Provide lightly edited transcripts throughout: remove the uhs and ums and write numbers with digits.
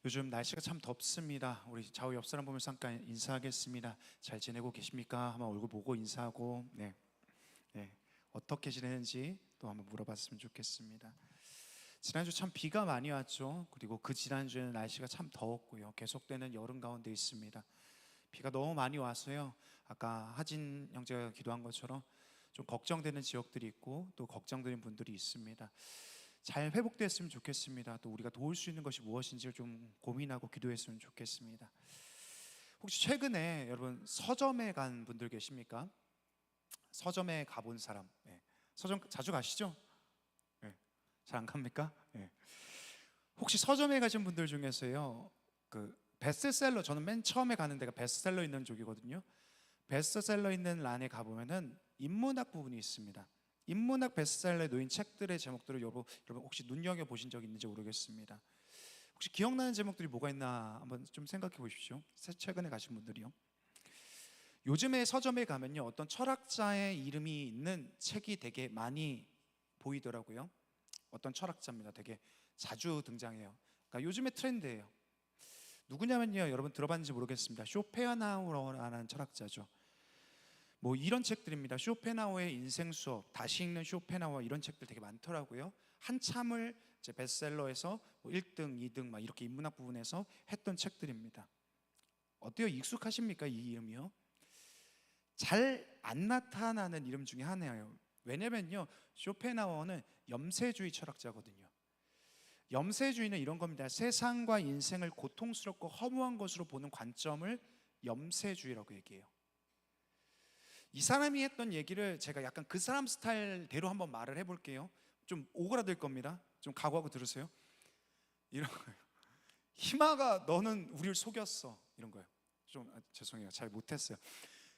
요즘 날씨가 참 덥습니다. 우리 좌우 옆 사람 보면서 잠깐 인사하겠습니다. 잘 지내고 계십니까? 한번 얼굴 보고 인사하고 네. 어떻게 지내는지 또 한번 물어봤으면 좋겠습니다. 지난주 참 비가 많이 왔죠. 그리고 그 지난주에는 날씨가 참 더웠고요. 계속되는 여름 가운데 있습니다. 비가 너무 많이 와서요. 아까 하진 형제가 기도한 것처럼 좀 걱정되는 지역들이 있고 또 걱정되는 분들이 있습니다. 잘 회복됐으면 좋겠습니다. 또 우리가 도울 수 있는 것이 무엇인지를 좀 고민하고 기도했으면 좋겠습니다. 혹시 최근에 여러분 서점에 간 분들 계십니까? 서점에 가본 사람? 네. 서점 자주 가시죠? 네. 잘 안 갑니까? 네. 혹시 서점에 가신 분들 중에서요, 그 베스트셀러, 저는 맨 처음에 가는 데가 베스트셀러 있는 쪽이거든요. 베스트셀러 있는 란에 가보면은 인문학 부분이 있습니다. 인문학 베스트셀러에 놓인 책들의 제목들을 여러분 혹시 눈여겨 보신 적 있는지 모르겠습니다. 혹시 기억나는 제목들이 뭐가 있나 한번 좀 생각해 보십시오. 최근에 가신 분들이요. 요즘에 서점에 가면요, 어떤 철학자의 이름이 있는 책이 되게 많이 보이더라고요. 어떤 철학자입니다. 되게 자주 등장해요. 그러니까 요즘의 트렌드예요. 누구냐면요, 여러분 들어봤는지 모르겠습니다. 쇼펜하우어라는 철학자죠. 뭐 이런 책들입니다. 쇼펜하우어의 인생 수업, 다시 읽는 쇼펜하우어, 이런 책들 되게 많더라고요. 한참을 이제 베스트셀러에서 뭐 1등, 2등 막 이렇게 인문학 부분에서 했던 책들입니다. 어때요? 익숙하십니까? 이 이름이요? 잘 안 나타나는 이름 중에 하나예요. 왜냐면요, 쇼펜하우어는 염세주의 철학자거든요. 염세주의는 이런 겁니다. 세상과 인생을 고통스럽고 허무한 것으로 보는 관점을 염세주의라고 얘기해요. 이 사람이 했던 얘기를 제가 약간 그 사람 스타일대로 한번 말을 해볼게요. 좀 오그라들 겁니다. 좀 각오하고 들으세요. 이런 거예요. 희망아, 너는 우리를 속였어. 이런 거예요. 좀 죄송해요. 잘 못했어요.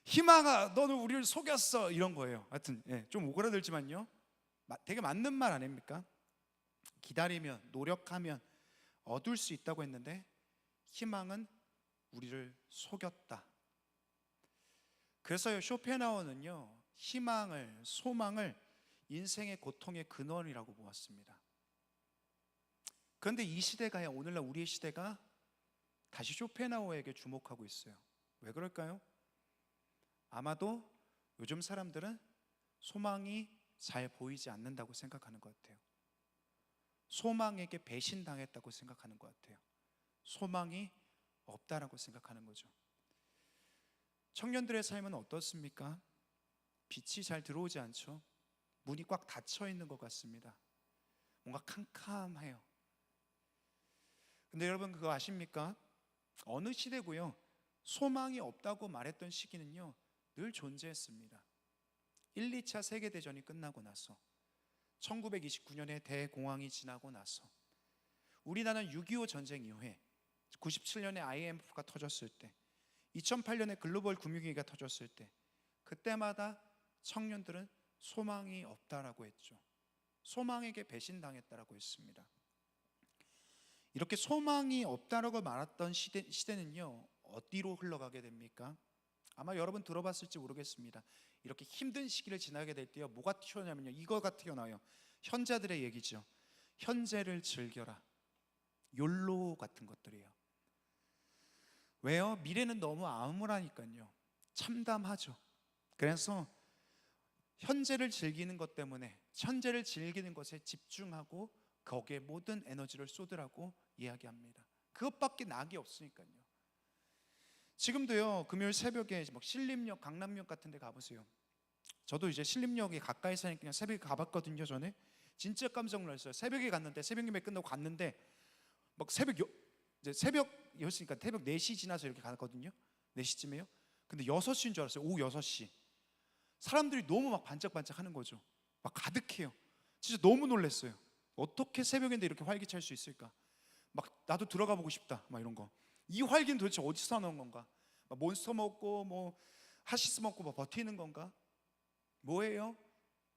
희망아, 너는 우리를 속였어. 이런 거예요. 하여튼 좀 오그라들지만요, 되게 맞는 말 아닙니까? 기다리면, 노력하면 얻을 수 있다고 했는데 희망은 우리를 속였다. 그래서 쇼펜하우어는요, 희망을, 소망을 인생의 고통의 근원이라고 보았습니다. 그런데 이 시대가, 오늘날 우리의 시대가 다시 쇼펜하우어에게 주목하고 있어요. 왜 그럴까요? 아마도 요즘 사람들은 소망이 잘 보이지 않는다고 생각하는 것 같아요. 소망에게 배신당했다고 생각하는 것 같아요. 소망이 없다라고 생각하는 거죠. 청년들의 삶은 어떻습니까? 빛이 잘 들어오지 않죠. 문이 꽉 닫혀 있는 것 같습니다. 뭔가 캄캄해요. 근데 여러분 그거 아십니까? 어느 시대고요, 소망이 없다고 말했던 시기는요 늘 존재했습니다. 1, 2차 세계대전이 끝나고 나서, 1929년에 대공황이 지나고 나서, 우리나라는 6.25 전쟁 이후에 97년에 IMF가 터졌을 때, 2008년에 글로벌 금융위기가 터졌을 때, 그때마다 청년들은 소망이 없다라고 했죠. 소망에게 배신당했다라고 했습니다. 이렇게 소망이 없다라고 말했던 시대는요 어디로 흘러가게 됩니까? 아마 여러분 들어봤을지 모르겠습니다. 이렇게 힘든 시기를 지나게 될 때요, 뭐가 튀어나오냐면요, 이거가 튀어나와요. 현자들의 얘기죠. 현재를 즐겨라. 욜로 같은 것들이에요. 왜요? 미래는 너무 암울하니까요. 참담하죠. 그래서 현재를 즐기는 것 때문에, 현재를 즐기는 것에 집중하고 거기에 모든 에너지를 쏟으라고 이야기합니다. 그것밖에 낙이 없으니까요. 지금도요, 금요일 새벽에 막 신림역, 강남역 같은 데 가보세요. 저도 이제 신림역에 가까이 사니까 새벽에 가봤거든요. 전에 진짜 깜짝 놀랐어요. 새벽에 갔는데, 새벽 예배 끝나고 갔는데 막 이제 새벽이었으니까 새벽 4시 지나서 이렇게 갔거든요. 4시쯤에요. 근데 6시인 줄 알았어요. 오후 6시. 사람들이 너무 막 반짝반짝 하는 거죠. 막 가득해요. 진짜 너무 놀랐어요. 어떻게 새벽인데 이렇게 활기찰 수 있을까? 막 나도 들어가 보고 싶다. 막 이런 거. 이 활기는 도대체 어디서 나온 건가? 막 몬스터 먹고 뭐 하시스 먹고 뭐 버티는 건가? 뭐예요?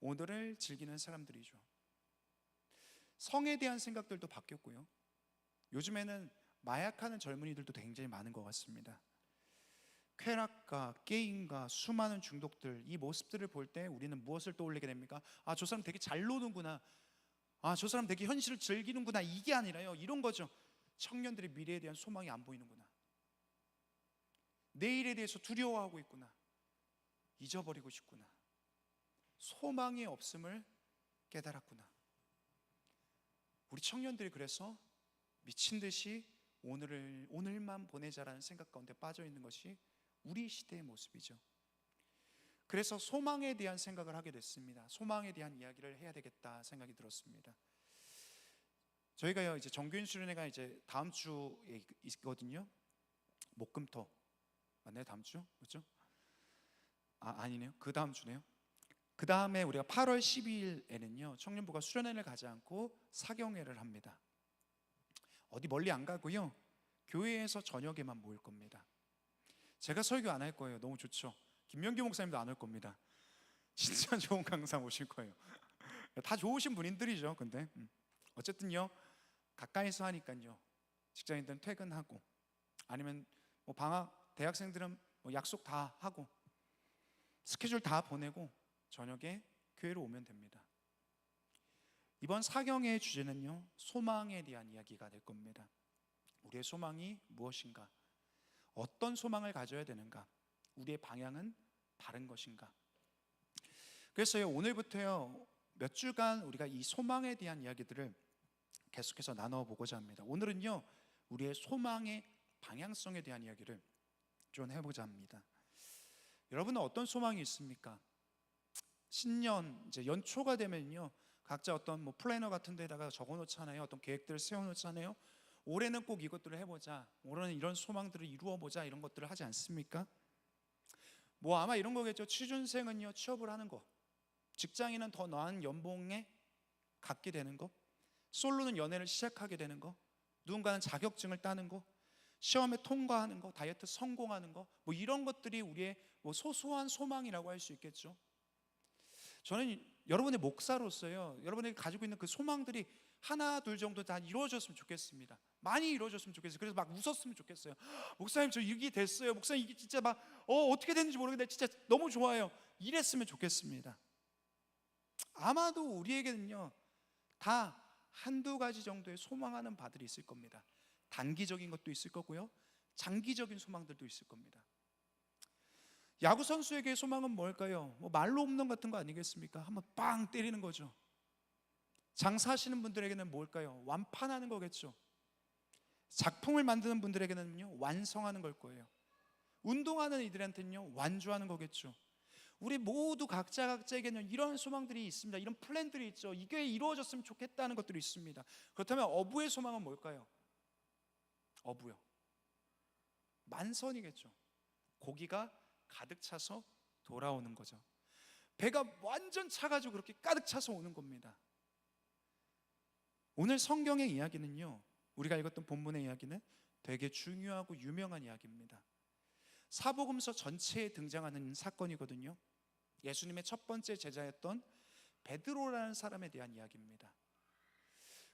오늘을 즐기는 사람들이죠. 성에 대한 생각들도 바뀌었고요. 요즘에는 마약하는 젊은이들도 굉장히 많은 것 같습니다. 쾌락과 게임과 수많은 중독들, 이 모습들을 볼 때 우리는 무엇을 떠올리게 됩니까? 아, 저 사람 되게 잘 노는구나. 아, 저 사람 되게 현실을 즐기는구나. 이게 아니라요, 이런 거죠. 청년들의 미래에 대한 소망이 안 보이는구나. 내일에 대해서 두려워하고 있구나. 잊어버리고 싶구나. 소망이 없음을 깨달았구나. 우리 청년들이 그래서 미친 듯이 오늘만 보내자라는 생각 가운데 빠져 있는 것이 우리 시대의 모습이죠. 그래서 소망에 대한 생각을 하게 됐습니다. 소망에 대한 이야기를 해야 되겠다 생각이 들었습니다. 저희가요 이제 정규인 수련회가 이제 다음 주에 있거든요. 목금토 맞나요? 다음 주 그렇죠? 아니네요. 그 다음 주네요. 그 다음에 우리가 8월 12일에는요 청년부가 수련회를 가지 않고 사경회를 합니다. 어디 멀리 안 가고요 교회에서 저녁에만 모일 겁니다. 제가 설교 안 할 거예요. 너무 좋죠. 김명규 목사님도 안 올 겁니다. 진짜 좋은 강사 오실 거예요. 다 좋으신 분들이죠. 근데 어쨌든요 가까이서 하니까요 직장인들은 퇴근하고 아니면 뭐 방학 대학생들은 뭐 약속 다 하고 스케줄 다 보내고 저녁에 교회로 오면 됩니다. 이번 사경의 주제는요 소망에 대한 이야기가 될 겁니다. 우리의 소망이 무엇인가? 어떤 소망을 가져야 되는가? 우리의 방향은 바른 것인가? 그래서요 오늘부터요 몇 주간 우리가 이 소망에 대한 이야기들을 계속해서 나눠보고자 합니다. 오늘은요 우리의 소망의 방향성에 대한 이야기를 좀 해보자 합니다. 여러분은 어떤 소망이 있습니까? 신년 이제 연초가 되면요 각자 어떤 뭐 플래너 같은 데다가 적어놓잖아요. 어떤 계획들을 세워놓잖아요. 올해는 꼭 이것들을 해보자, 올해는 이런 소망들을 이루어보자, 이런 것들을 하지 않습니까? 뭐 아마 이런 거겠죠. 취준생은요 취업을 하는 거, 직장인은 더 나은 연봉에 갖게 되는 거, 솔로는 연애를 시작하게 되는 거, 누군가는 자격증을 따는 거, 시험에 통과하는 거, 다이어트 성공하는 거, 뭐 이런 것들이 우리의 뭐 소소한 소망이라고 할 수 있겠죠. 저는 여러분의 목사로서요 여러분이 가지고 있는 그 소망들이 하나 둘 정도 다 이루어졌으면 좋겠습니다. 많이 이루어졌으면 좋겠어요. 그래서 막 웃었으면 좋겠어요. 목사님 저 이게 됐어요. 목사님 이게 진짜 막 어떻게 됐는지 모르겠는데 진짜 너무 좋아요. 이랬으면 좋겠습니다. 아마도 우리에게는요 다 한두 가지 정도의 소망하는 바들이 있을 겁니다. 단기적인 것도 있을 거고요 장기적인 소망들도 있을 겁니다. 야구 선수에게 소망은 뭘까요? 뭐 말로 홈런 같은 거 아니겠습니까? 한번 빵 때리는 거죠. 장사하시는 분들에게는 뭘까요? 완판하는 거겠죠. 작품을 만드는 분들에게는요 완성하는 걸 거예요. 운동하는 이들한테는요 완주하는 거겠죠. 우리 모두 각자에게는 이런 소망들이 있습니다. 이런 플랜들이 있죠. 이게 이루어졌으면 좋겠다는 것들이 있습니다. 그렇다면 어부의 소망은 뭘까요? 어부요 만선이겠죠. 고기가 가득 차서 돌아오는 거죠. 배가 완전 차가지고 그렇게 가득 차서 오는 겁니다. 오늘 성경의 이야기는요 우리가 읽었던 본문의 이야기는 되게 중요하고 유명한 이야기입니다. 사복음서 전체에 등장하는 사건이거든요. 예수님의 첫 번째 제자였던 베드로라는 사람에 대한 이야기입니다.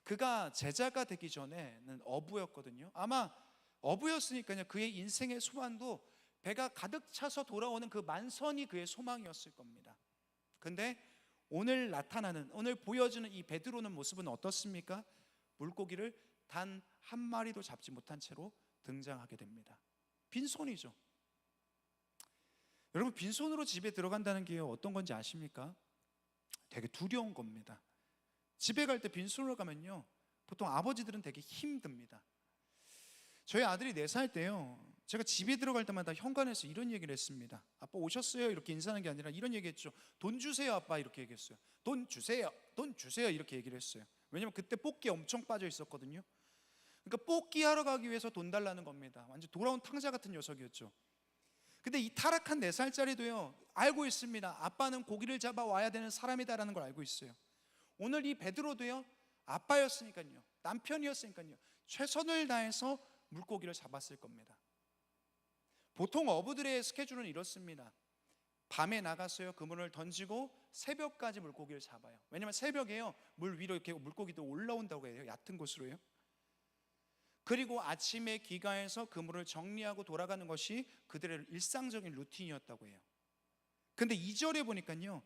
그가 제자가 되기 전에는 어부였거든요. 아마 어부였으니까요 그의 인생의 소망도 배가 가득 차서 돌아오는 그 만선이 그의 소망이었을 겁니다. 근데 오늘 나타나는, 오늘 보여주는 이 베드로는 모습은 어떻습니까? 물고기를 단 한 마리도 잡지 못한 채로 등장하게 됩니다. 빈손이죠. 여러분 빈손으로 집에 들어간다는 게 어떤 건지 아십니까? 되게 두려운 겁니다. 집에 갈 때 빈손으로 가면요 보통 아버지들은 되게 힘듭니다. 저희 아들이 4살 때요 제가 집에 들어갈 때마다 현관에서 이런 얘기를 했습니다. 아빠 오셨어요? 이렇게 인사하는 게 아니라 이런 얘기 했죠. 돈 주세요 아빠 이렇게 얘기했어요. 돈 주세요, 돈 주세요 이렇게 얘기를 했어요. 왜냐면 그때 뽑기에 엄청 빠져 있었거든요. 그러니까 뽑기 하러 가기 위해서 돈 달라는 겁니다. 완전 돌아온 탕자 같은 녀석이었죠. 근데 이 타락한 4살짜리도요 알고 있습니다. 아빠는 고기를 잡아 와야 되는 사람이다라는 걸 알고 있어요. 오늘 이 베드로도요 아빠였으니까요 남편이었으니까요 최선을 다해서 물고기를 잡았을 겁니다. 보통 어부들의 스케줄은 이렇습니다. 밤에 나가서요 그물을 던지고 새벽까지 물고기를 잡아요. 왜냐면 새벽에요 물 위로 이렇게 물고기도 올라온다고 해요. 얕은 곳으로요. 그리고 아침에 귀가해서 그물을 정리하고 돌아가는 것이 그들의 일상적인 루틴이었다고 해요. 근데 2절에 보니까요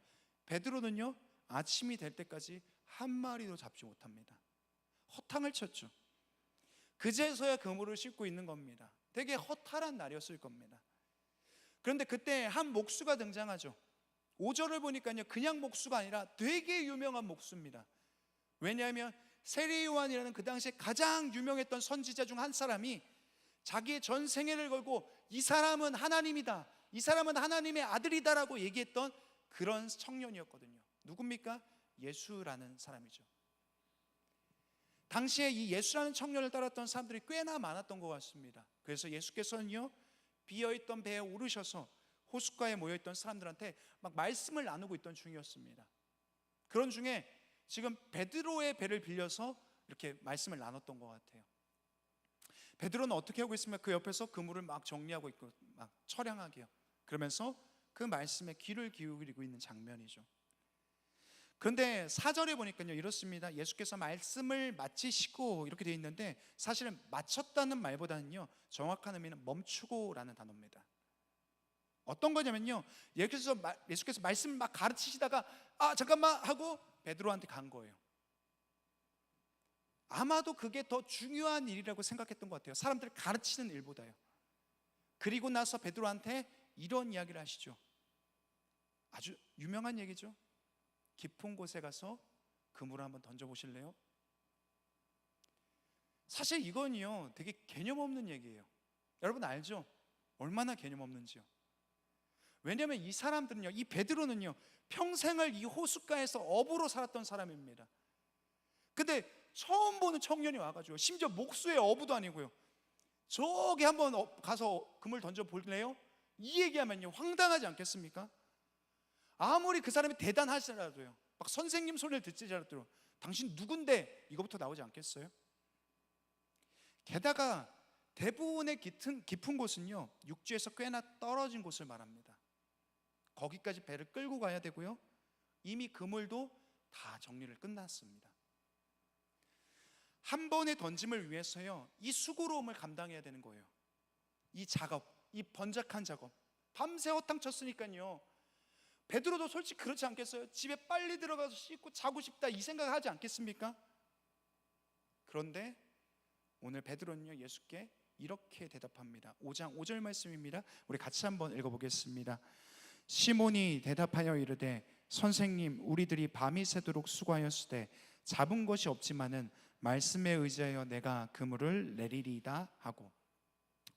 베드로는요 아침이 될 때까지 한 마리도 잡지 못합니다. 허탕을 쳤죠. 그제서야 그물을 씻고 있는 겁니다. 되게 허탈한 날이었을 겁니다. 그런데 그때 한 목수가 등장하죠. 5절을 보니까요, 그냥 목수가 아니라 되게 유명한 목수입니다. 왜냐하면 세례 요한이라는 그 당시에 가장 유명했던 선지자 중 한 사람이 자기의 전 생애를 걸고 이 사람은 하나님이다, 이 사람은 하나님의 아들이다라고 얘기했던 그런 청년이었거든요. 누굽니까? 예수라는 사람이죠. 당시에 이 예수라는 청년을 따랐던 사람들이 꽤나 많았던 것 같습니다. 그래서 예수께서는요, 비어있던 배에 오르셔서 호숫가에 모여있던 사람들한테 막 말씀을 나누고 있던 중이었습니다. 그런 중에 지금 베드로의 배를 빌려서 이렇게 말씀을 나눴던 것 같아요. 베드로는 어떻게 하고 있으면 그 옆에서 그물을 막 정리하고 있고 막 처량하게요. 그러면서 그 말씀에 귀를 기울이고 있는 장면이죠. 그런데 4절에 보니까요, 이렇습니다. 예수께서 말씀을 마치시고 이렇게 되어 있는데, 사실은 마쳤다는 말보다는요, 정확한 의미는 멈추고라는 단어입니다. 어떤 거냐면요, 예수께서 말씀을 막 가르치시다가 잠깐만 하고 베드로한테 간 거예요. 아마도 그게 더 중요한 일이라고 생각했던 것 같아요. 사람들을 가르치는 일보다요. 그리고 나서 베드로한테 이런 이야기를 하시죠. 아주 유명한 얘기죠. 깊은 곳에 가서 그물을 한번 던져보실래요? 사실 이건요, 되게 개념 없는 얘기예요. 여러분 알죠? 얼마나 개념 없는지요. 왜냐하면 이 사람들은요, 이 베드로는요, 평생을 이 호숫가에서 어부로 살았던 사람입니다. 근데 처음 보는 청년이 와가지고, 심지어 목수의 어부도 아니고요, 저기 한번 가서 그물 던져볼래요? 이 얘기하면요, 황당하지 않겠습니까? 아무리 그 사람이 대단하시더라도요, 막 선생님 소리를 듣지라도 당신 누군데 이거부터 나오지 않겠어요? 게다가 대부분의 깊은 곳은요, 육지에서 꽤나 떨어진 곳을 말합니다. 거기까지 배를 끌고 가야 되고요, 이미 그물도 다 정리를 끝났습니다. 한 번의 던짐을 위해서요, 이 수고로움을 감당해야 되는 거예요. 이 작업, 이 번잡한 작업, 밤새 허탕 쳤으니까요, 베드로도 솔직히 그렇지 않겠어요? 집에 빨리 들어가서 씻고 자고 싶다, 이 생각을 하지 않겠습니까? 그런데 오늘 베드로는요, 예수께 이렇게 대답합니다. 5장 5절 말씀입니다. 우리 같이 한번 읽어보겠습니다. 시몬이 대답하여 이르되 선생님, 우리들이 밤이 새도록 수고하였으되 잡은 것이 없지만은 말씀에 의지하여 내가 그물을 내리리이다 하고.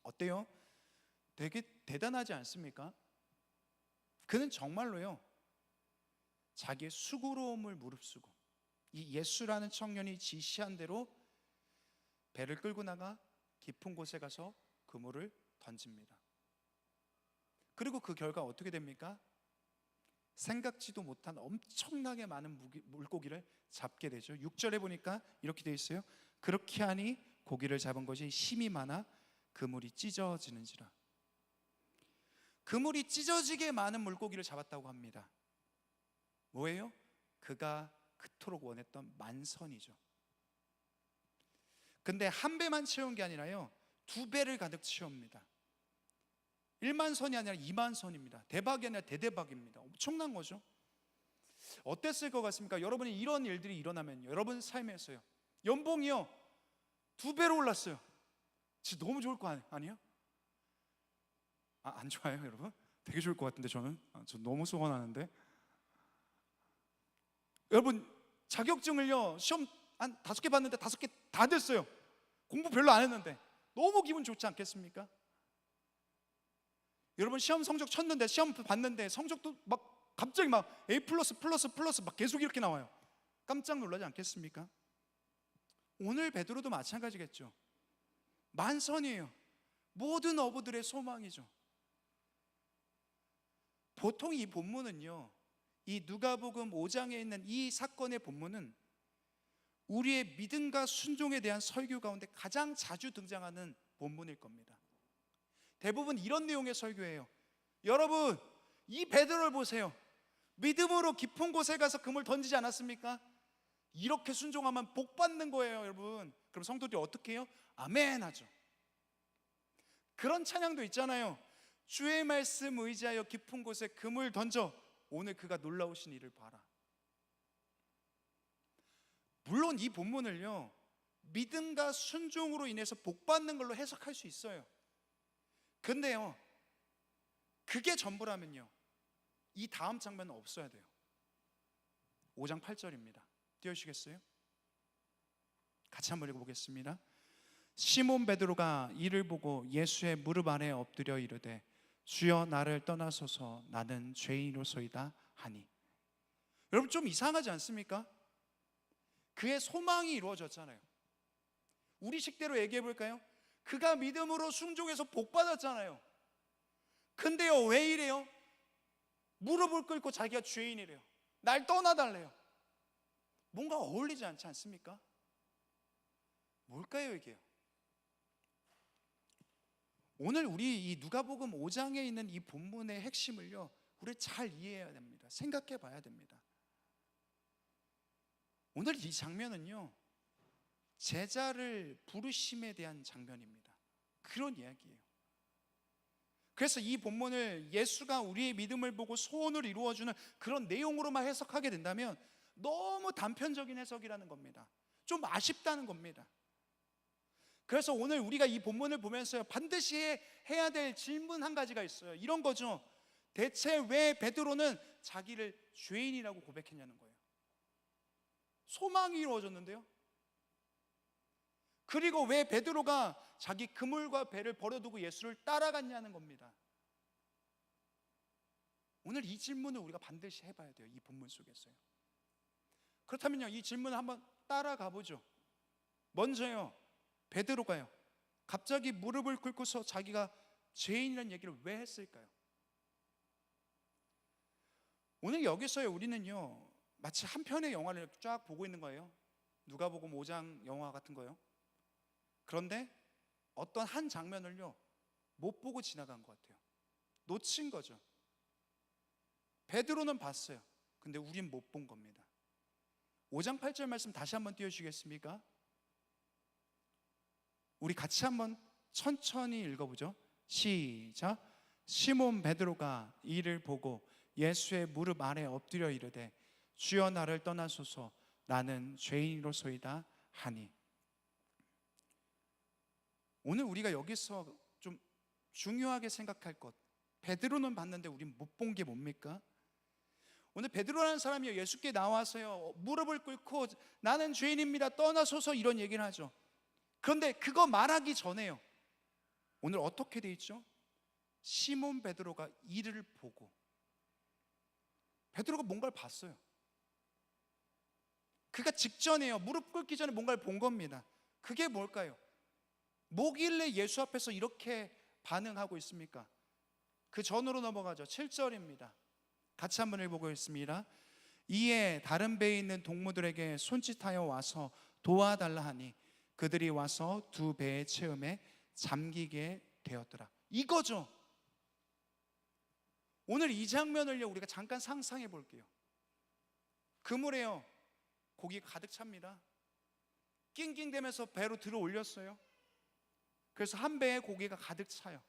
어때요? 되게 대단하지 않습니까? 그는 정말로요, 자기의 수고로움을 무릅쓰고 이 예수라는 청년이 지시한 대로 배를 끌고 나가 깊은 곳에 가서 그물을 던집니다. 그리고 그 결과 어떻게 됩니까? 생각지도 못한 엄청나게 많은 물고기를 잡게 되죠. 6절에 보니까 이렇게 되어 있어요. 그렇게 하니 고기를 잡은 것이 힘이 많아 그물이 찢어지는지라. 그물이 찢어지게 많은 물고기를 잡았다고 합니다. 뭐예요? 그가 그토록 원했던 만선이죠. 근데 한 배만 채운 게 아니라요, 2배를 가득 채웁니다. 1만 선이 아니라 2만 선입니다. 대박이 아니라 대대박입니다. 엄청난 거죠. 어땠을 것 같습니까? 여러분이 이런 일들이 일어나면요, 여러분 삶에서요, 연봉이요 2배로 올랐어요. 진짜 너무 좋을 거 아니에요? 안 좋아요, 여러분? 되게 좋을 것 같은데 저는 저 너무 소원하는데. 여러분 자격증을요, 시험 한 5개 봤는데 5개 다 됐어요. 공부 별로 안 했는데 너무 기분 좋지 않겠습니까? 여러분 시험 성적 쳤는데, 시험 봤는데 성적도 막 갑자기 막 A++++ 막 계속 이렇게 나와요. 깜짝 놀라지 않겠습니까? 오늘 베드로도 마찬가지겠죠. 만선이에요. 모든 어부들의 소망이죠. 보통 이 본문은요, 이 누가복음 5장에 있는 이 사건의 본문은 우리의 믿음과 순종에 대한 설교 가운데 가장 자주 등장하는 본문일 겁니다. 대부분 이런 내용의 설교예요. 여러분, 이 베드로를 보세요. 믿음으로 깊은 곳에 가서 그물 던지지 않았습니까? 이렇게 순종하면 복 받는 거예요, 여러분. 그럼 성도들이 어떻게 해요? 아멘 하죠. 그런 찬양도 있잖아요. 주의 말씀 의지하여 깊은 곳에 그물 던져 오늘 그가 놀라우신 일을 봐라. 물론 이 본문을요, 믿음과 순종으로 인해서 복받는 걸로 해석할 수 있어요. 근데요, 그게 전부라면요, 이 다음 장면은 없어야 돼요. 5장 8절입니다. 띄워주시겠어요? 같이 한번 읽어보겠습니다. 시몬 베드로가 이를 보고 예수의 무릎 아래 엎드려 이르되 주여 나를 떠나소서 나는 죄인으로소이다 하니. 여러분, 좀 이상하지 않습니까? 그의 소망이 이루어졌잖아요. 우리 식대로 얘기해 볼까요? 그가 믿음으로 순종해서 복 받았잖아요. 근데요, 왜 이래요? 무릎을 꿇고 자기가 죄인이래요. 날 떠나달래요. 뭔가 어울리지 않지 않습니까? 뭘까요, 이게요? 오늘 우리 이 누가복음 5장에 있는 이 본문의 핵심을요, 우리 잘 이해해야 됩니다. 생각해 봐야 됩니다. 오늘 이 장면은요, 제자를 부르심에 대한 장면입니다. 그런 이야기예요. 그래서 이 본문을 예수가 우리의 믿음을 보고 소원을 이루어주는 그런 내용으로만 해석하게 된다면 너무 단편적인 해석이라는 겁니다. 좀 아쉽다는 겁니다. 그래서 오늘 우리가 이 본문을 보면서 반드시 해야 될 질문 한 가지가 있어요. 이런 거죠. 대체 왜 베드로는 자기를 죄인이라고 고백했냐는 거예요. 소망이 이루어졌는데요. 그리고 왜 베드로가 자기 그물과 배를 버려두고 예수를 따라갔냐는 겁니다. 오늘 이 질문을 우리가 반드시 해봐야 돼요. 이 본문 속에서요. 그렇다면요, 이 질문을 한번 따라가 보죠. 먼저요, 베드로가요, 갑자기 무릎을 꿇고서 자기가 죄인이라는 얘기를 왜 했을까요? 오늘 여기서요, 우리는요, 마치 한 편의 영화를 쫙 보고 있는 거예요. 누가복음 5장 영화 같은 거요. 그런데 어떤 한 장면을요, 못 보고 지나간 것 같아요. 놓친 거죠. 베드로는 봤어요. 근데 우린 못 본 겁니다. 5장 8절 말씀 다시 한번 띄워주시겠습니까? 우리 같이 한번 천천히 읽어보죠. 시작. 시몬 베드로가 이를 보고 예수의 무릎 아래 엎드려 이르되 주여 나를 떠나소서 나는 죄인으로소이다 하니. 오늘 우리가 여기서 좀 중요하게 생각할 것, 베드로는 봤는데 우린 못 본 게 뭡니까? 오늘 베드로라는 사람이 예수께 나와서요, 무릎을 꿇고 나는 죄인입니다, 떠나소서, 이런 얘기를 하죠. 그런데 그거 말하기 전에요, 오늘 어떻게 돼 있죠? 시몬 베드로가 이를 보고, 베드로가 뭔가를 봤어요. 그가 직전에요, 무릎 꿇기 전에 뭔가를 본 겁니다. 그게 뭘까요? 뭐길래 예수 앞에서 이렇게 반응하고 있습니까? 그 전으로 넘어가죠. 7절입니다. 같이 한번 읽어보겠습니다. 이에 다른 배에 있는 동무들에게 손짓하여 와서 도와달라 하니 그들이 와서 두 배의 체험에 잠기게 되었더라. 이거죠. 오늘 이 장면을요, 우리가 잠깐 상상해 볼게요. 그물에요, 고기가 가득 찹니다. 낑낑대면서 배로 들어 올렸어요. 그래서 한 배에 고기가 가득 차요.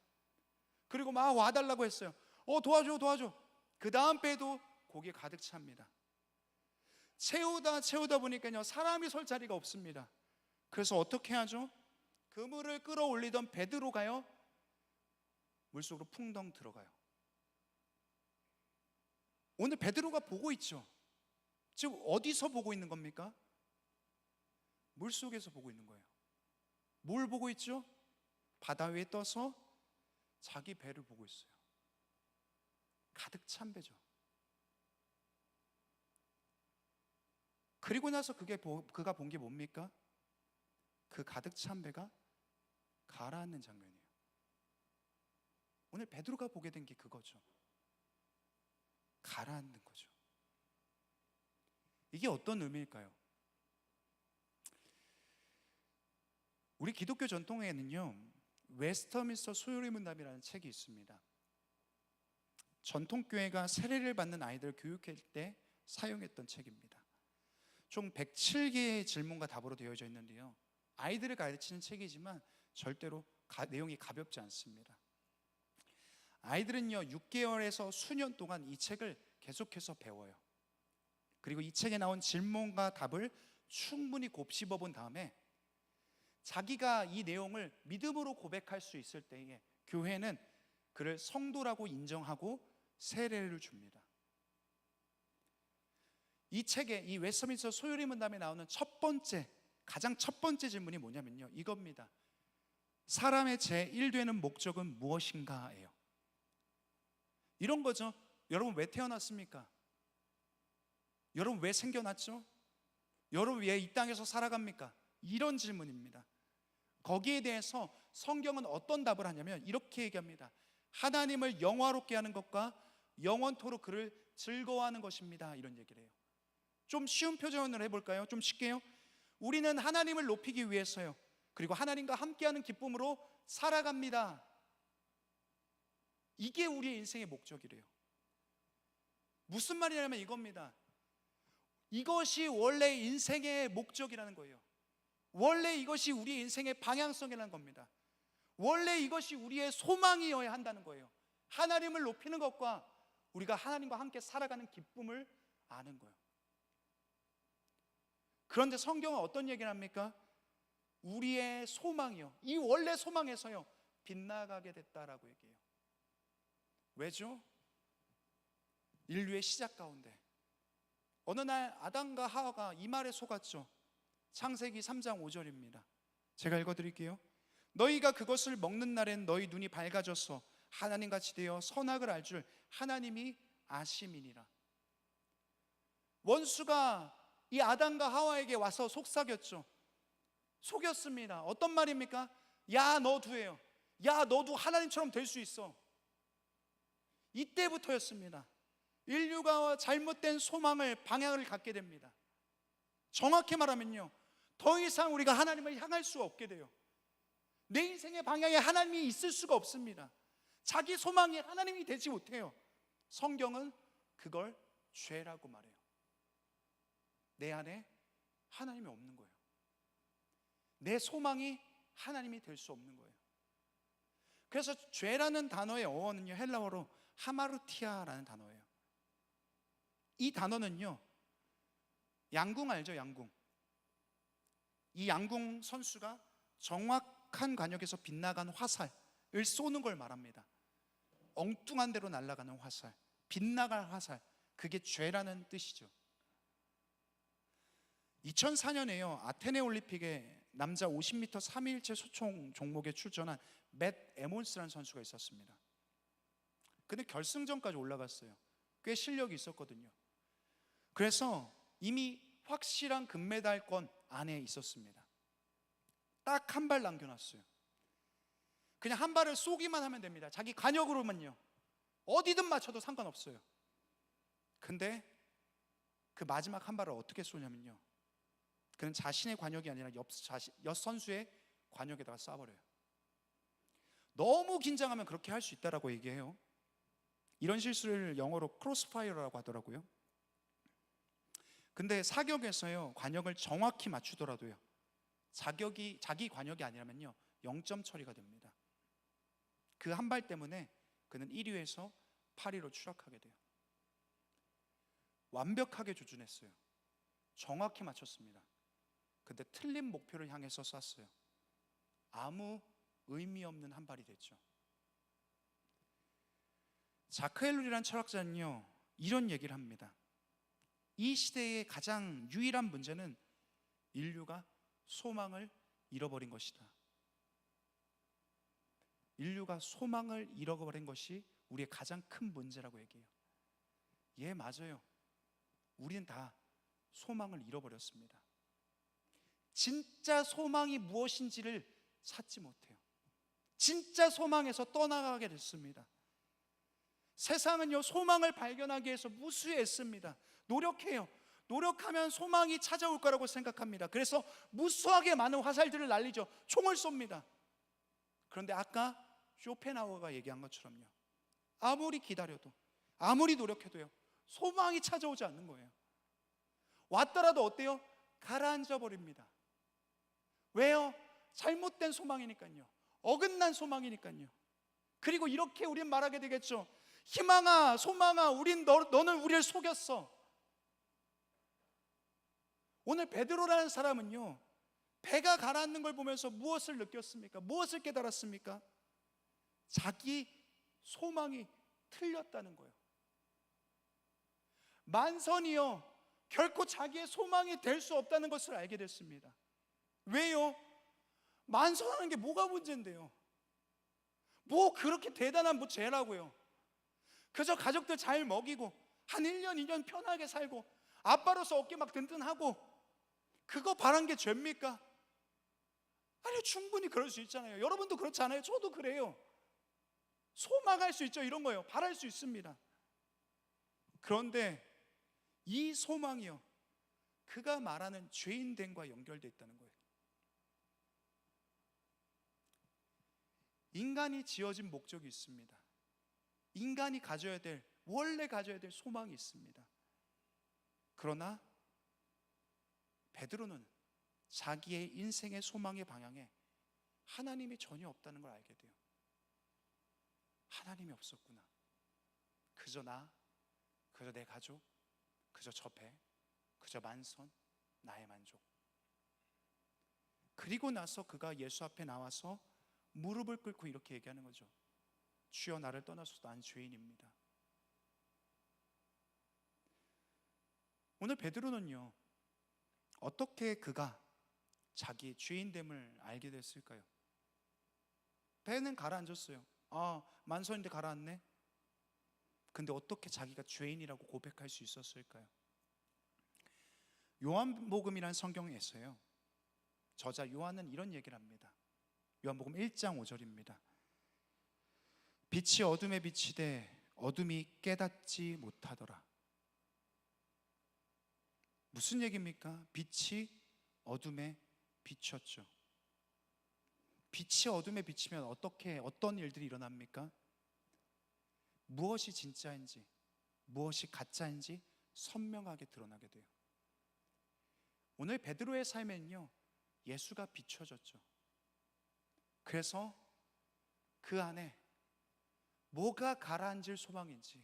그리고 막 와달라고 했어요. 도와줘, 도와줘. 그 다음 배도 고기가 가득 찹니다. 채우다 보니까요, 사람이 설 자리가 없습니다. 그래서 어떻게 하죠? 그물을 끌어올리던 베드로가요, 물속으로 풍덩 들어가요. 오늘 베드로가 보고 있죠. 지금 어디서 보고 있는 겁니까? 물속에서 보고 있는 거예요. 뭘 보고 있죠? 바다 위에 떠서 자기 배를 보고 있어요. 가득 찬 배죠. 그리고 나서 그가 본 게 뭡니까? 그 가득 찬 배가 가라앉는 장면이에요. 오늘 베드로가 보게 된 게 그거죠. 가라앉는 거죠. 이게 어떤 의미일까요? 우리 기독교 전통에는요, 웨스터민스터 소요리 문답이라는 책이 있습니다. 전통교회가 세례를 받는 아이들을 교육할 때 사용했던 책입니다. 총 107개의 질문과 답으로 되어져 있는데요, 아이들을 가르치는 책이지만 절대로 내용이 가볍지 않습니다. 아이들은요, 6개월에서 수년 동안 이 책을 계속해서 배워요. 그리고 이 책에 나온 질문과 답을 충분히 곱씹어 본 다음에 자기가 이 내용을 믿음으로 고백할 수 있을 때에 교회는 그를 성도라고 인정하고 세례를 줍니다. 이 책에, 이 웨스트민스터 소요리 문답에 나오는 가장 첫 번째 질문이 뭐냐면요, 이겁니다. 사람의 제1되는 목적은 무엇인가예요. 이런 거죠. 여러분 왜 태어났습니까? 여러분 왜 생겨났죠? 여러분 왜 이 땅에서 살아갑니까? 이런 질문입니다. 거기에 대해서 성경은 어떤 답을 하냐면 이렇게 얘기합니다. 하나님을 영화롭게 하는 것과 영원토록 그를 즐거워하는 것입니다. 이런 얘기를 해요. 좀 쉬운 표현을 해볼까요? 좀 쉽게요. 우리는 하나님을 높이기 위해서요, 그리고 하나님과 함께하는 기쁨으로 살아갑니다. 이게 우리의 인생의 목적이래요. 무슨 말이냐면 이겁니다. 이것이 원래 인생의 목적이라는 거예요. 원래 이것이 우리의 인생의 방향성이라는 겁니다. 원래 이것이 우리의 소망이어야 한다는 거예요. 하나님을 높이는 것과 우리가 하나님과 함께 살아가는 기쁨을 아는 거예요. 그런데 성경은 어떤 얘기를 합니까? 우리의 소망이요, 이 원래 소망에서요 빗나가게 됐다라고 얘기해요. 왜죠? 인류의 시작 가운데 어느 날 아담과 하와가 이 말에 속았죠. 창세기 3장 5절입니다. 제가 읽어드릴게요. 너희가 그것을 먹는 날엔 너희 눈이 밝아져서 하나님같이 되어 선악을 알 줄 하나님이 아심이니라. 원수가 이 아담과 하와에게 와서 속삭였죠. 속였습니다. 어떤 말입니까? 야 너도예요. 야 너도 하나님처럼 될 수 있어. 이때부터였습니다. 인류가 잘못된 소망을, 방향을 갖게 됩니다. 정확히 말하면요, 더 이상 우리가 하나님을 향할 수 없게 돼요. 내 인생의 방향에 하나님이 있을 수가 없습니다. 자기 소망이 하나님이 되지 못해요. 성경은 그걸 죄라고 말해요. 내 안에 하나님이 없는 거예요. 내 소망이 하나님이 될 수 없는 거예요. 그래서 죄라는 단어의 어원은요, 헬라어로 하마르티아라는 단어예요. 이 단어는요, 양궁 알죠? 양궁. 이 양궁 선수가 정확한 관역에서 빗나간 화살을 쏘는 걸 말합니다. 엉뚱한 데로 날아가는 화살, 빗나갈 화살, 그게 죄라는 뜻이죠. 2004년에요 아테네 올림픽에 남자 50m 3일체 소총 종목에 출전한 맷 에몬스라는 선수가 있었습니다. 근데 결승전까지 올라갔어요. 꽤 실력이 있었거든요. 그래서 이미 확실한 금메달권 안에 있었습니다. 딱 한 발 남겨놨어요. 그냥 한 발을 쏘기만 하면 됩니다. 자기 관역으로만요, 어디든 맞춰도 상관없어요. 근데 그 마지막 한 발을 어떻게 쏘냐면요, 그는 자신의 관역이 아니라 옆 선수의 관역에다가 쏴버려요. 너무 긴장하면 그렇게 할 수 있다라고 얘기해요. 이런 실수를 영어로 크로스파이어라고 하더라고요. 근데 사격에서요, 관역을 정확히 맞추더라도요, 자기 관역이 아니라면요 0점 처리가 됩니다. 그 한 발 때문에 그는 1위에서 8위로 추락하게 돼요. 완벽하게 조준했어요. 정확히 맞췄습니다. 근데 틀린 목표를 향해서 쐈어요. 아무 의미 없는 한 발이 됐죠. 자크 헬룰이라는 철학자는요 이런 얘기를 합니다. 이 시대의 가장 유일한 문제는 인류가 소망을 잃어버린 것이다. 인류가 소망을 잃어버린 것이 우리의 가장 큰 문제라고 얘기해요. 예, 맞아요. 우리는 다 소망을 잃어버렸습니다. 진짜 소망이 무엇인지를 찾지 못해요. 진짜 소망에서 떠나가게 됐습니다. 세상은요 소망을 발견하기 위해서 무수히 애씁니다. 노력해요. 노력하면 소망이 찾아올 거라고 생각합니다. 그래서 무수하게 많은 화살들을 날리죠. 총을 쏩니다. 그런데 아까 쇼펜하우어가 얘기한 것처럼요, 아무리 기다려도, 아무리 노력해도요 소망이 찾아오지 않는 거예요. 왔더라도 어때요? 가라앉아 버립니다. 왜요? 잘못된 소망이니까요. 어긋난 소망이니까요. 그리고 이렇게 우린 말하게 되겠죠. 희망아, 소망아, 너는 우리를 속였어. 오늘 베드로라는 사람은요 배가 가라앉는 걸 보면서 무엇을 느꼈습니까? 무엇을 깨달았습니까? 자기 소망이 틀렸다는 거예요. 만선이요, 결코 자기의 소망이 될 수 없다는 것을 알게 됐습니다. 왜요? 만선하는 게 뭐가 문제인데요? 뭐 그렇게 대단한 뭐 죄라고요? 그저 가족들 잘 먹이고 한 1년, 2년 편하게 살고 아빠로서 어깨 막 든든하고 그거 바란 게 죄입니까? 아니, 충분히 그럴 수 있잖아요. 여러분도 그렇잖아요. 저도 그래요. 소망할 수 있죠. 이런 거요. 바랄 수 있습니다. 그런데 이 소망이요, 그가 말하는 죄인됨과 연결되어 있다는 거예요. 인간이 지어진 목적이 있습니다. 인간이 가져야 될, 원래 가져야 될 소망이 있습니다. 그러나 베드로는 자기의 인생의 소망의 방향에 하나님이 전혀 없다는 걸 알게 돼요. 하나님이 없었구나. 그저 나, 그저 내 가족, 그저 저 배, 그저 만선, 나의 만족. 그리고 나서 그가 예수 앞에 나와서 무릎을 꿇고 이렇게 얘기하는 거죠. 주여, 나를 떠나소서, 난 죄인입니다. 오늘 베드로는요, 어떻게 그가 자기의 죄인됨을 알게 됐을까요? 배는 가라앉았어요. 아, 만선인데 가라앉네. 근데 어떻게 자기가 죄인이라고 고백할 수 있었을까요? 요한복음이라는 성경에서요, 저자 요한은 이런 얘기를 합니다. 요한복음 1장 5절입니다. 빛이 어둠에 비치되 어둠이 깨닫지 못하더라. 무슨 얘기입니까? 빛이 어둠에 비쳤죠. 빛이 어둠에 비치면 어떤 일들이 일어납니까? 무엇이 진짜인지, 무엇이 가짜인지 선명하게 드러나게 돼요. 오늘 베드로의 삶에는요, 예수가 비춰졌죠. 그래서 그 안에 뭐가 가라앉을 소망인지,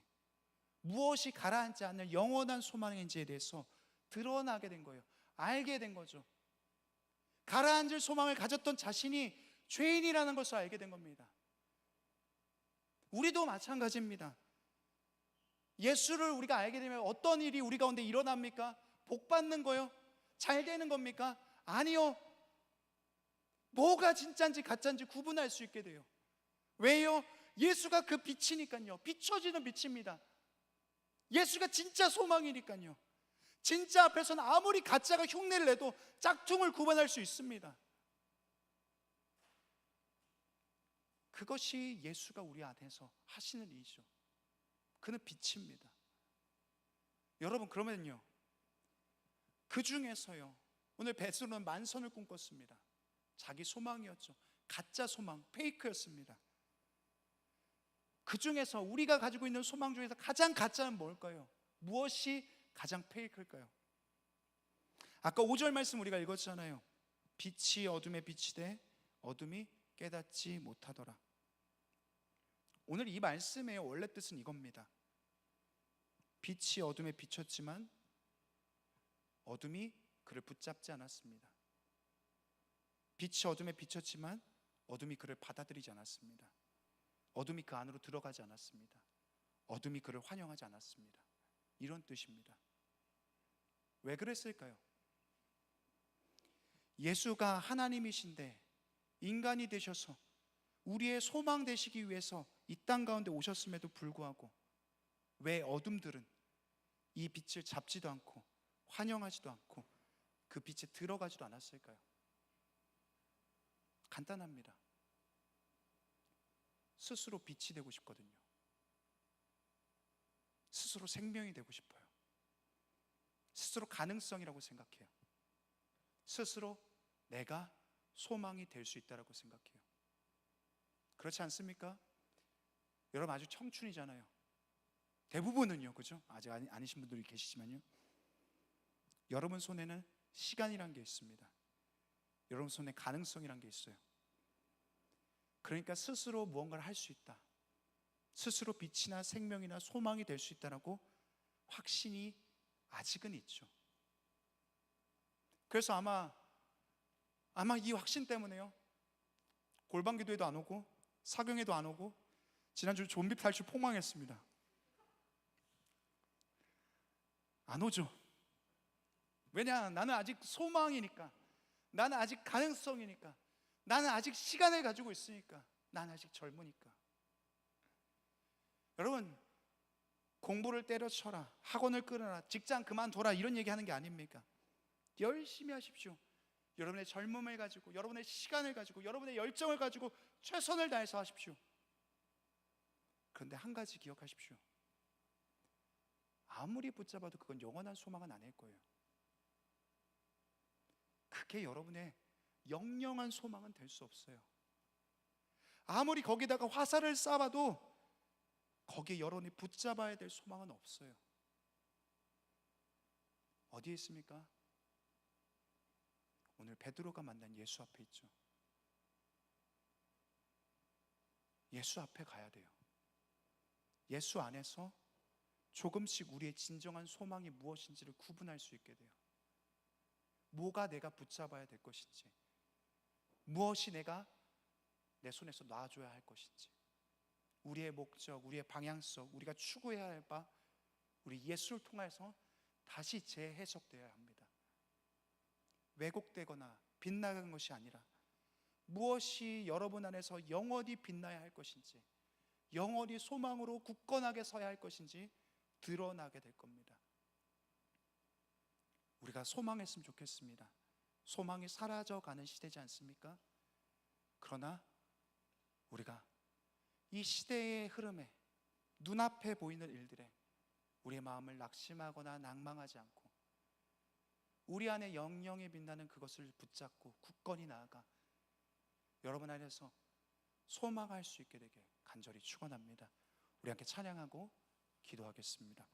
무엇이 가라앉지 않을 영원한 소망인지에 대해서 드러나게 된 거예요. 알게 된 거죠. 가라앉을 소망을 가졌던 자신이 죄인이라는 것을 알게 된 겁니다. 우리도 마찬가지입니다. 예수를 우리가 알게 되면 어떤 일이 우리 가운데 일어납니까? 복 받는 거요? 잘 되는 겁니까? 아니요. 뭐가 진짜인지 가짜인지 구분할 수 있게 돼요. 왜요? 예수가 그 빛이니까요. 비춰지는 빛입니다. 예수가 진짜 소망이니까요. 진짜 앞에서는 아무리 가짜가 흉내를 내도 짝퉁을 구분할 수 있습니다. 그것이 예수가 우리 안에서 하시는 일이죠. 그는 빛입니다. 여러분, 그러면요, 그 중에서요, 오늘 베드로는 만선을 꿈꿨습니다. 자기 소망이었죠. 가짜 소망, 페이크였습니다. 그 중에서 우리가 가지고 있는 소망 중에서 가장 가짜는 뭘까요? 무엇이 가장 페이크일까요? 아까 5절 말씀 우리가 읽었잖아요. 빛이 어둠에 비치되 어둠이 깨닫지 못하더라. 오늘 이 말씀의 원래 뜻은 이겁니다. 빛이 어둠에 비쳤지만 어둠이 그를 붙잡지 않았습니다. 빛이 어둠에 비쳤지만 어둠이 그를 받아들이지 않았습니다. 어둠이 그 안으로 들어가지 않았습니다. 어둠이 그를 환영하지 않았습니다. 이런 뜻입니다. 왜 그랬을까요? 예수가 하나님이신데 인간이 되셔서 우리의 소망 되시기 위해서 이 땅 가운데 오셨음에도 불구하고 왜 어둠들은 이 빛을 잡지도 않고 환영하지도 않고 그 빛에 들어가지도 않았을까요? 간단합니다. 스스로 빛이 되고 싶거든요. 스스로 생명이 되고 싶어요. 스스로 가능성이라고 생각해요. 스스로 내가 소망이 될 수 있다고 생각해요. 그렇지 않습니까? 여러분 아주 청춘이잖아요. 대부분은요, 그죠? 아직 아니신 분들이 계시지만요. 여러분 손에는 시간이란 게 있습니다. 여러분 손에 가능성이란 게 있어요. 그러니까 스스로 무언가를 할 수 있다, 스스로 빛이나 생명이나 소망이 될 수 있다라고 확신이 아직은 있죠. 그래서 아마 아마 이 확신 때문에요. 골방기도에도 안 오고 사경에도 안 오고 지난주 좀비 탈출 폭망했습니다. 안 오죠. 왜냐? 나는 아직 소망이니까, 나는 아직 가능성이니까, 나는 아직 시간을 가지고 있으니까, 나는 아직 젊으니까. 여러분, 공부를 때려쳐라, 학원을 끊어라, 직장 그만둬라, 이런 얘기하는 게 아닙니까? 열심히 하십시오. 여러분의 젊음을 가지고, 여러분의 시간을 가지고, 여러분의 열정을 가지고 최선을 다해서 하십시오. 그런데 한 가지 기억하십시오. 아무리 붙잡아도 그건 영원한 소망은 아닐 거예요. 그게 여러분의 영영한 소망은 될 수 없어요. 아무리 거기다가 화살을 쏴봐도 거기에 여러분이 붙잡아야 될 소망은 없어요. 어디에 있습니까? 오늘 베드로가 만난 예수 앞에 있죠. 예수 앞에 가야 돼요. 예수 안에서 조금씩 우리의 진정한 소망이 무엇인지를 구분할 수 있게 돼요. 뭐가 내가 붙잡아야 될 것인지, 무엇이 내가 내 손에서 놔줘야 할 것인지, 우리의 목적, 우리의 방향성, 우리가 추구해야 할 바, 우리 예수를 통해서 다시 재해석되어야 합니다. 왜곡되거나 빗나간 것이 아니라 무엇이 여러분 안에서 영원히 빛나야 할 것인지, 영원히 소망으로 굳건하게 서야 할 것인지 드러나게 될 겁니다. 우리가 소망했으면 좋겠습니다. 소망이 사라져가는 시대지 않습니까? 그러나 우리가 이 시대의 흐름에, 눈앞에 보이는 일들에 우리의 마음을 낙심하거나 낭망하지 않고 우리 안에 영영에 빛나는 그것을 붙잡고 굳건히 나아가 여러분 안에서 소망할 수 있게 되게 간절히 축원합니다. 우리 함께 찬양하고 기도하겠습니다.